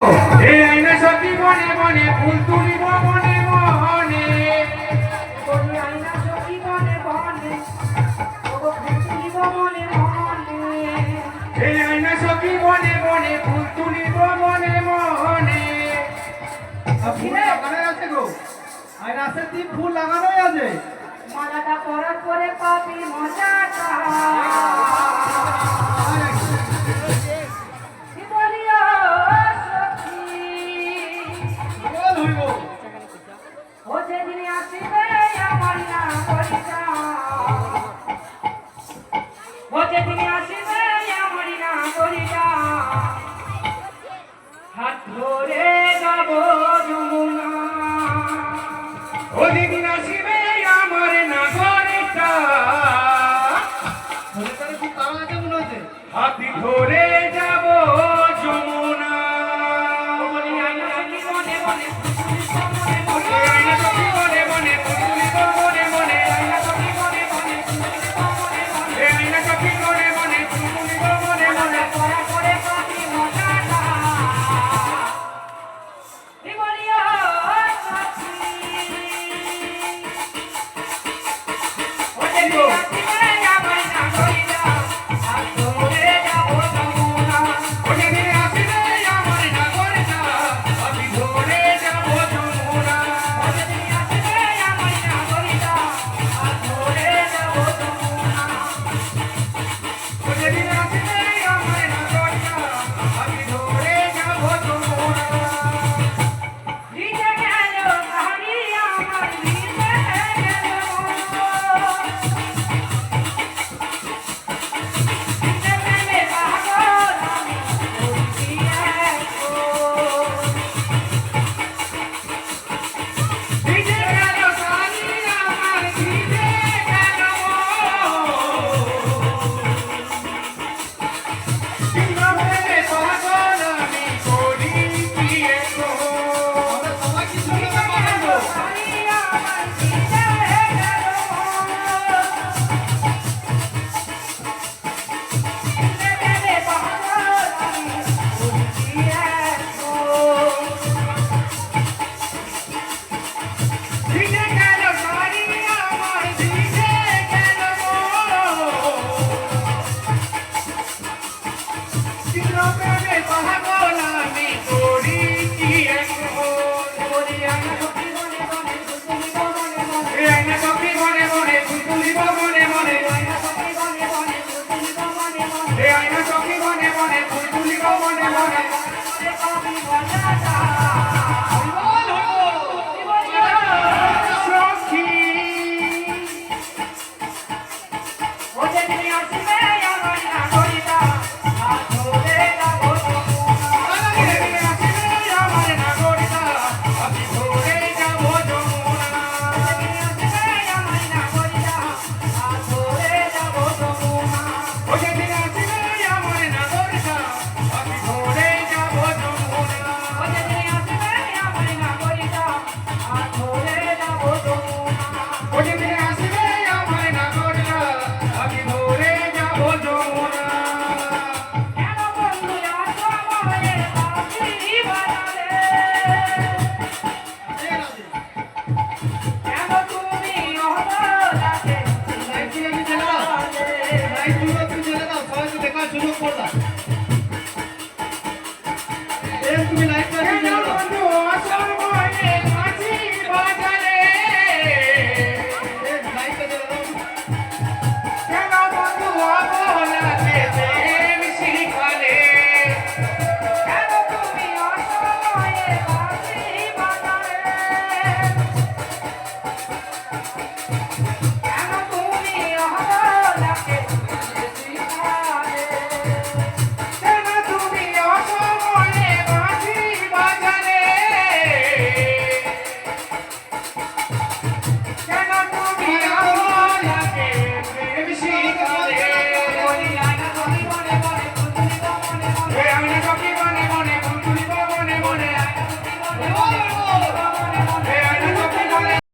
এই আয়না সখী বনে বনে ফুল তুলিব মনে মনে আয়না সখী বনে বনে ফুল তুলিব মনে মনে এই আয়না সখী বনে বনে ফুল তুলিব মনে মনে ফুল লাগানোই আছে গো আয়নাতে কি ফুল লাগানোই আছে মালাটা পরার পরে পাবি মজাটা ও যেদিন আসিবে আমার না করিতা ও যেদিন আসিবে আমার না করিতা হাত ধরে যাব যমুনা ও যেদিন আসিবে আমার নাগরিকটা তাহলে খুব তাড়া আছে মনে হচ্ছে হাতি ধরে যাব যমুনা বলি আইনা সখী বনে বনে এই আয়না সখী বনে বনে ফুল তুলিব মনে মনে আইনা সখী বনে বনে এই আয়না সখী বনে বনে ফুল তুলিব মনে মনে পরা করে পাবি মজাটা বলিয়া সখী ও যেদিন আসিবে আমার না করিতা হাত ধরে যাব যমুনা ও যেদিন আসিবে আমার নাগরিকটা হাতি ধরে যাব যমুনা ও যেদিন আসিবে আমার না করিতা হাত ধরে যাব যমুনা ও যেদিন আসিবে আমার নাগরিকটা হাতি ধরে যাব যমুনা ভিজে গেল বাড়ি আমার ভিজে গেল ভিজে প্রেমে পাগল আমি বলছি ভিজে গেল শাড়ি আমার ভিজে গেল প্রেমে পাগল আমি করি কি এখন সবাই কি শুনতে পাবো বাড়ি আমার ভিজে গেল ভিজে প্রেমে পাগল আমি বলছি ভিজে গেল শাড়ি আমার ভিজে গেল প্রেমে পাগল আমি করি কি এখন বলি আইনা সখী বনে বনে ফুল তুলিব মনে মনে এই আয়না সখী বনে বনে ফুল তুলিব মনে মনে আইনা সখী বনে বনে ফুল তুলিব মনে মনে এই আয়না সখী বনে বনে ফুল তুলিব মনে মনে করে পাবি মজাটা